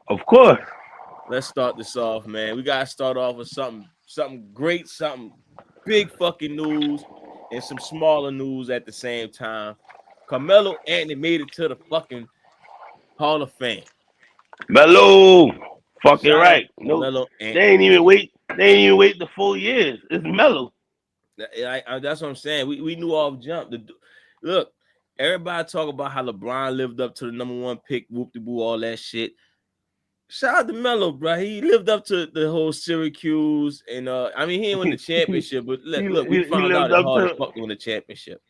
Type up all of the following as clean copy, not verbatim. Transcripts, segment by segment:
Of course. Let's start this off, man. We gotta start off with something great, something big fucking news, and some smaller news at the same time. Carmelo Anthony made it to the fucking Hall of Fame. Melo. Fucking Shout out right. to No, Carmelo they ain't Anthony, even man. wait. They ain't even wait the 4 years. It's Melo. That's what I'm saying. We knew off jump. Look, everybody talk about how LeBron lived up to the number one pick, whoop de boo, all that shit. Shout out to Melo, bro. He lived up to the whole Syracuse, and I mean he ain't win the he, championship, but he look, we he found out lived it's up hard as to fuck to win a championship.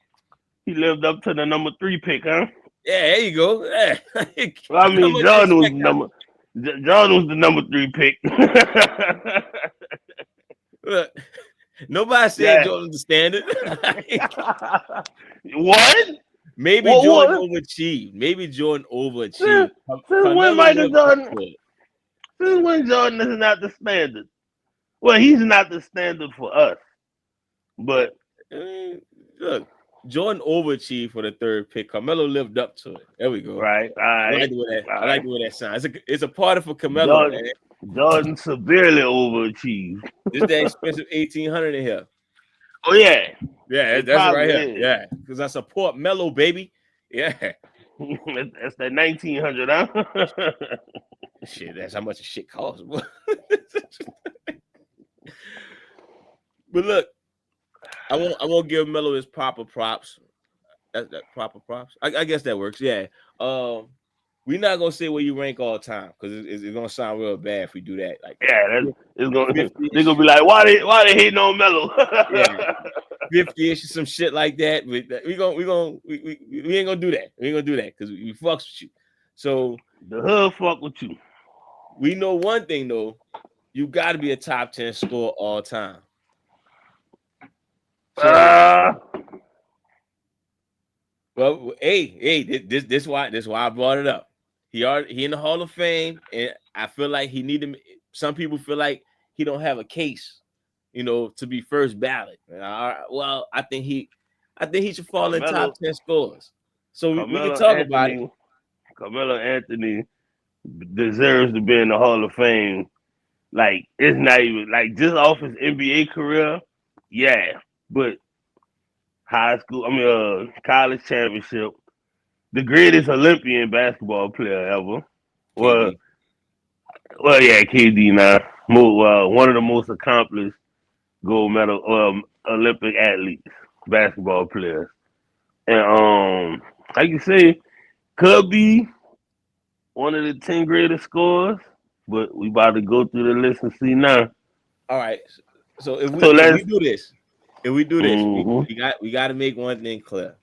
he lived up to the number 3 pick, huh? Yeah, there you go. Yeah. Well, I How mean, much you expect out of Jordan was the number 3 pick. look? Nobody said Yeah. Jordan the standard. What? Maybe Jordan What? overachieved. Maybe Jordan Since, overachieved. since when Carmelo Michael lived up Jordan? to it. Since when Jordan is not the standard? Well, he's not the standard for us, but I mean, look, Jordan overachieved for the third pick. Carmelo lived up to it. There we go. right, all I like right, the way that. all I like right. the way that sounds. It's a party for Carmelo, man. Jordan severely overachieved. This that expensive 1800 in here. Oh yeah, Yeah, it that's it right probably here. is. Yeah, because I support Melo, baby. Yeah, That's that 1900, huh? shit. That's how much a shit costs. But look, I won't give Melo his proper props. That proper props. I guess that works. Yeah. We're not gonna say where you rank all time because it's gonna sound real bad if we do that. Like Yeah, it's gonna they're 50-ish. gonna be like, why they hating on Melo? Yeah, 50-ish, some shit like that. We ain't gonna do that. We ain't gonna do that because we fucks with you. So The hood fuck with you. we know one thing though, you got to be a top 10 scorer all time. So Uh, well, hey, this why I brought it up. He in the Hall of Fame, and I feel like he need to. Some people feel like he don't have a case, to be first ballot. Well, I think he should fall in top Carmelo 10 scores. So we can Carmelo talk about it. Anthony Carmelo Anthony deserves to be in the Hall of Fame. Like it's not even like just off his NBA career, yeah. But college championship, the greatest Olympian basketball player ever. Well, KD. yeah, KD now. One of the most accomplished gold medal Olympic athletes, basketball players, and like you say, could be one of the 10 greatest scorers. But we about to go through the list and see now. All right. So if So we let's. do this, Mm-hmm. we got to make one thing clear.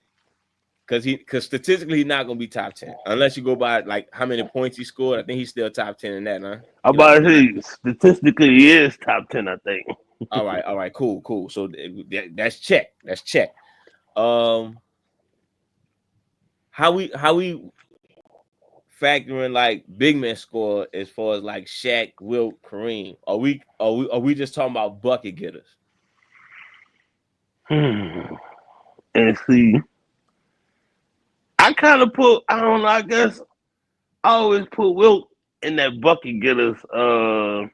Because statistically he's not gonna be top 10 unless you go by like how many points he scored. I think he's still top 10 in that, huh? I'm You know, about to say statistically he is top 10, I think. all right, cool. So that's check. That's check. Um, how we factoring like big man score as far as like Shaq, Wilt, Kareem? Are we just talking about bucket getters? And see, I don't know, I guess I always put Wilt in that bucket getters I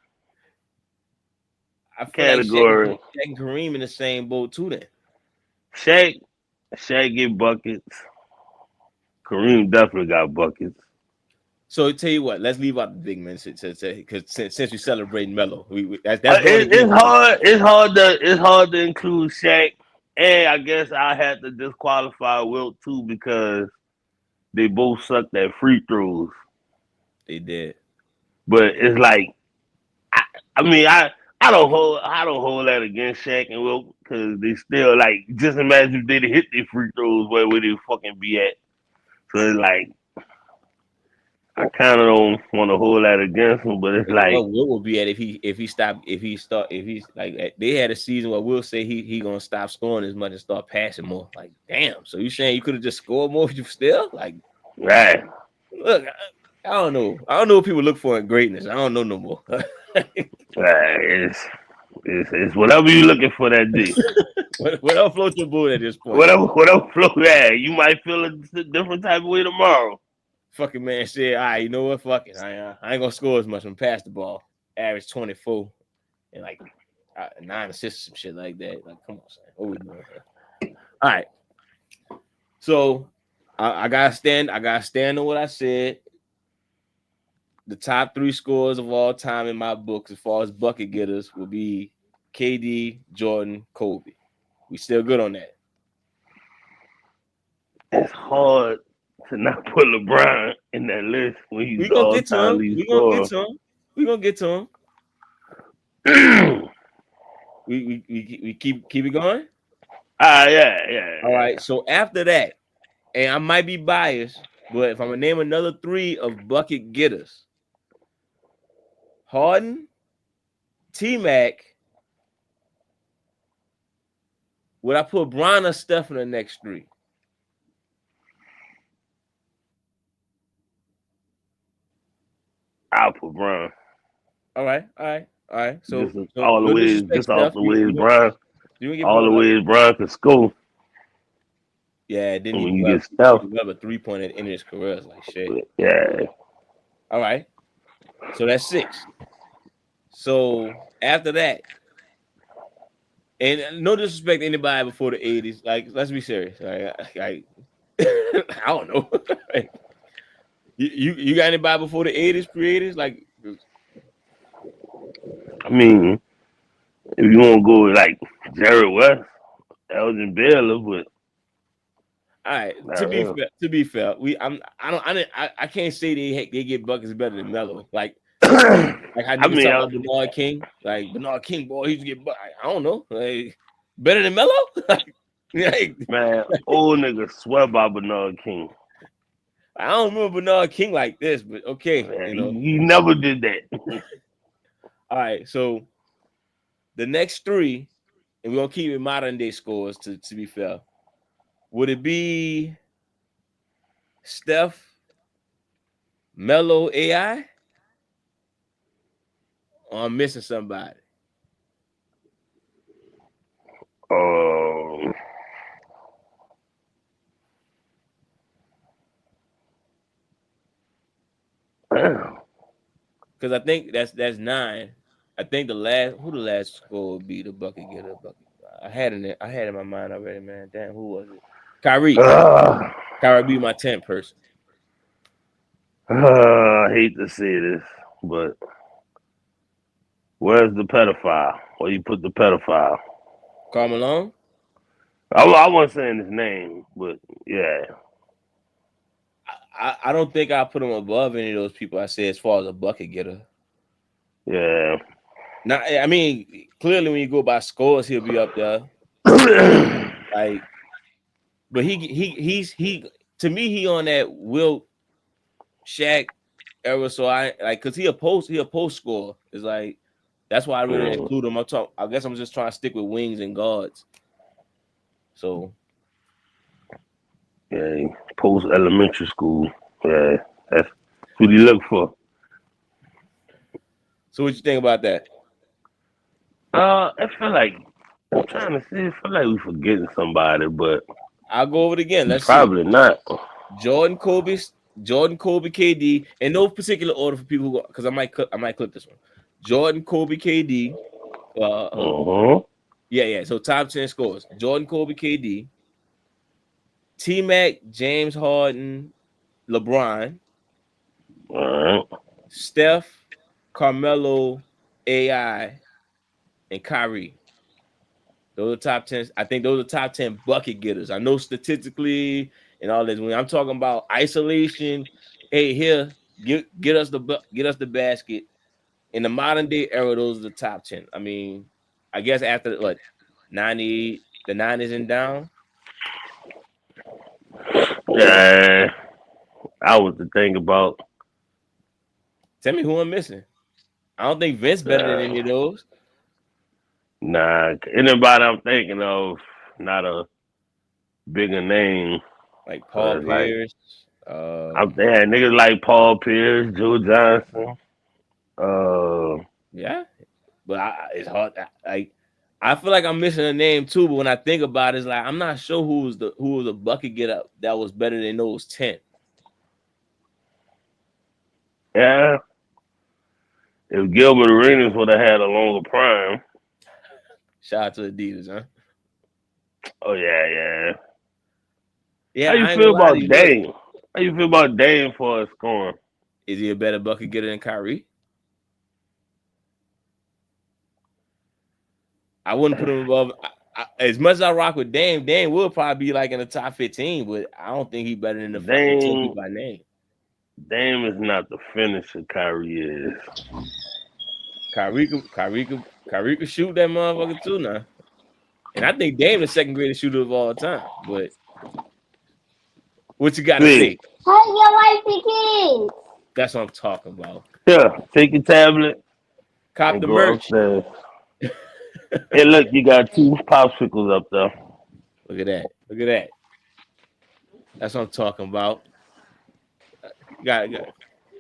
feel like category. Shaq and Kareem in the same boat too. Then Shaq, Shaq get buckets. Kareem definitely got buckets. so tell you what, let's leave out the big men because since we celebrating Melo, that's going to It's get you. hard. It's hard to include Shaq, and I guess I had to disqualify Wilt too because they both sucked at free throws. They did. But it's like, I, I mean, I don't hold that against Shaq and Wilt because they still like. Just imagine if they'd hit their free throws, where would they fucking be at? So it's like I kind of don't want to hold that against him, but it's like, What Will will be at if he's like they had a season where Will say he gonna stop scoring as much and start passing more. Like damn, so you saying you could have just scored more if you still like right, look. I don't know. I don't know what people look for in greatness. I don't know no more. right. It's whatever you looking for that day. Whatever floats your boat at this point. Whatever flow. Yeah, you might feel a different type of way tomorrow. Fucking man said, all right, you know what? Fuck it. I ain't gonna score as much. I'm pass the ball. Average 24 and like 9 assists, some shit like that. Like, come on, son. What we doing here? All right. So I gotta stand on what I said. The top 3 scorers of all time in my books, as far as bucket getters, will be KD, Jordan, Kobe. We still good on that. It's hard to not put LeBron in that list when he's We the gonna get to all-time him. lead We gonna get scorer. to him. We gonna get to him. We keep it going. Yeah. All right. So after that, and I might be biased, but if I'm gonna name another 3 of bucket getters, Harden, T-Mac, would I put Bron or Steph in the next 3? I'll put Bron. All right. Just So all the no ways, disrespect, just off Steph. the ways Bron, You gonna get all the Bron. ways Bron could score. Yeah, didn't And he when you develop, get Steph, a 3-point at the end of his career? It's like shit. yeah. All right. So that's 6. So after that, and no disrespect to anybody before the 80s. Like, let's be serious. Like I don't know. you got anybody before the 80s, pre-80s? Like, I mean, if you want to go with like Jared West, Elgin Baylor, but all right. not him. To be fair, I can't say they get buckets better than Melo. Like how I niggas mean, talk about Bernard King. Like Bernard King, boy, he used to get buckets. I don't know. Like better than Melo? like, man, old nigga swear by Bernard King. I don't remember Bernard King like this, but okay, Man, he never did that. All right, so the next 3, and we're gonna keep it modern day scores to be fair. Would it be Steph, Melo, AI? Or I'm missing somebody? Um, Because I think that's 9. I think the last score would be the bucket getter. I had in my mind already, man. Damn, who was it? Kyrie. Kyrie be my 10th person. I hate to say this, but where's the pedophile? Where you put the pedophile? Carmelo. I wasn't saying his name, but yeah. I don't think I put him above any of those people I said as far as a bucket getter. Yeah. Now, I mean, clearly when you go by scores, he'll be up there. Like, but he's to me, he on that Wilt Shaq era. So I like because he a post score. It's like that's why I really include him. I guess I'm just trying to stick with wings and guards. So Yeah, post elementary school. Yeah, that's what you look for. So what you think about that? I feel like I'm trying to see. I feel like we forgetting somebody, but I'll go over it again. Let's see. probably not. Jordan, Kobe, KD, in no particular order for people because I might clip this one. Jordan, Kobe, KD. Yeah. So top 10 scores: Jordan, Kobe, KD, T-Mac, James Harden, LeBron, All right. Steph, Carmelo, AI, and Kyrie. Those are top 10. I think those are top 10 bucket getters. I know statistically and all this. When I'm talking about isolation, hey, here, get us the basket. In the modern day era, those are the top 10. I mean, I guess after what 90, the 90s and down. Yeah, I was to think about. Tell me who I'm missing. I don't think Vince better than any of those. Nah, anybody I'm thinking of, not a bigger name. Like Paul Like Pierce. I'm thinking niggas like Paul Pierce, Joe Johnson. Yeah, but it's hard. I feel like I'm missing a name too. But when I think about it, it's like I'm not sure who was the bucket getter that was better than those 10. Yeah. If Gilbert Arenas would have had a longer prime. Shout out to Adidas, huh? Oh yeah. How Yeah, you I ain't feel gonna lie to about you. Look, Dame? How you feel about Dame for his scoring? is he a better bucket getter than Kyrie? I wouldn't put him above. As much as I rock with Dame, Dame will probably be like in the top 15, but I don't think he's better than the fucking 10 Dame people I name. Dame is not the finisher Kyrie is. Kyrie could shoot that motherfucker too now. And I think Dame the second greatest shooter of all time. But what you got to See, say? That's what I'm talking about. here, take your tablet Cop and the go merch. upstairs. Hey, look, you got 2 popsicles up there. Look at that. Look at that. That's what I'm talking about. Got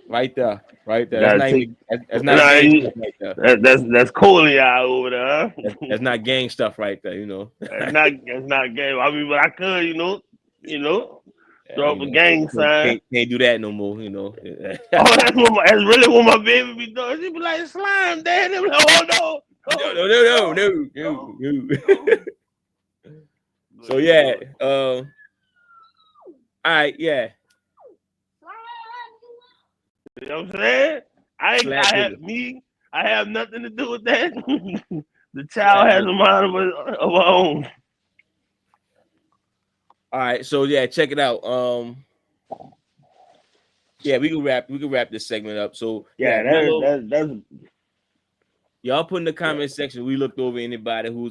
right there. Right there. That's Gotta not take. even that's not Nah, gang stuff right there. that's Coley out over there. Huh? That's not gang stuff right there, you know. That's not game. I mean, but I could, Yeah, throw you up a know, gang sign. can't do that no more, you know. Oh, that's really what my baby be doing. She be like slime, dad. They be like, oh No. no. So yeah, all right, yeah. You know what I'm saying? Slap digger. I have nothing to do with that. The child Slap has digger. a mind of her own. All right, so yeah, check it out. Yeah, we can wrap this segment up. So yeah, Yeah, Melo, that's y'all put in the comment section. We looked over anybody who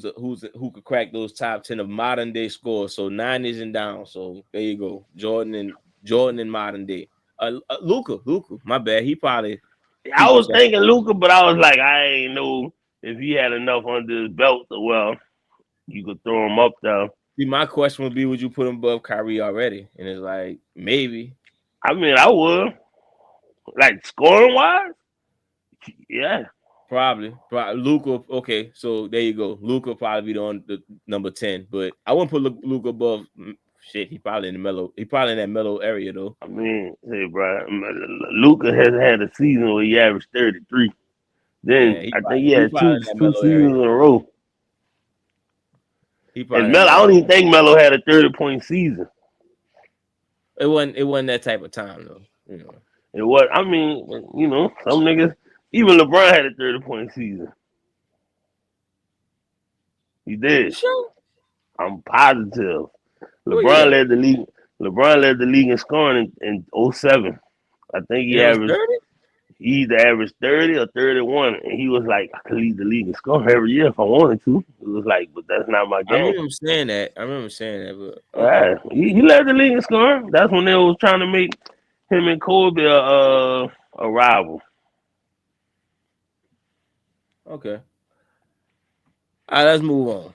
could crack those top 10 of modern day scores. So 90s and down. So there you go, Jordan and modern day. Luka, my bad. He probably I peaked was himself. thinking Luca, but I was like, I ain't know if he had enough under his belt. So well, you could throw him up there. See, my question would be, would you put him above Kyrie already? And it's like maybe. I mean, I would like scoring wise. Yeah, Probably. Luca. Okay, so there you go. Luca probably be the number 10, but I wouldn't put Luca above. Shit, he probably in the mellow. He probably in that mellow area though. I mean, hey, bro, Luca has had a season where he averaged 33. Yeah, Then he I think probably, he he had probably two in that two mellow seasons area. in a row. He And probably in Melo, that I mellow don't even area. think Melo had a 30-point season. It wasn't that type of time though. You know. It was, I mean, some niggas, even LeBron had a 30-point season. He You did. sure? I'm positive. What LeBron year? led the league. LeBron led the league in scoring in 07. I think And it was 30? he either averaged 30 or 31. And he was like, I could lead the league in scoring every year if I wanted to. It was like, but that's not my I game. remember him saying that. But okay. Yeah, he led the league in scoring. That's when they was trying to make him and Kobe a rival. Okay. All right, let's move on.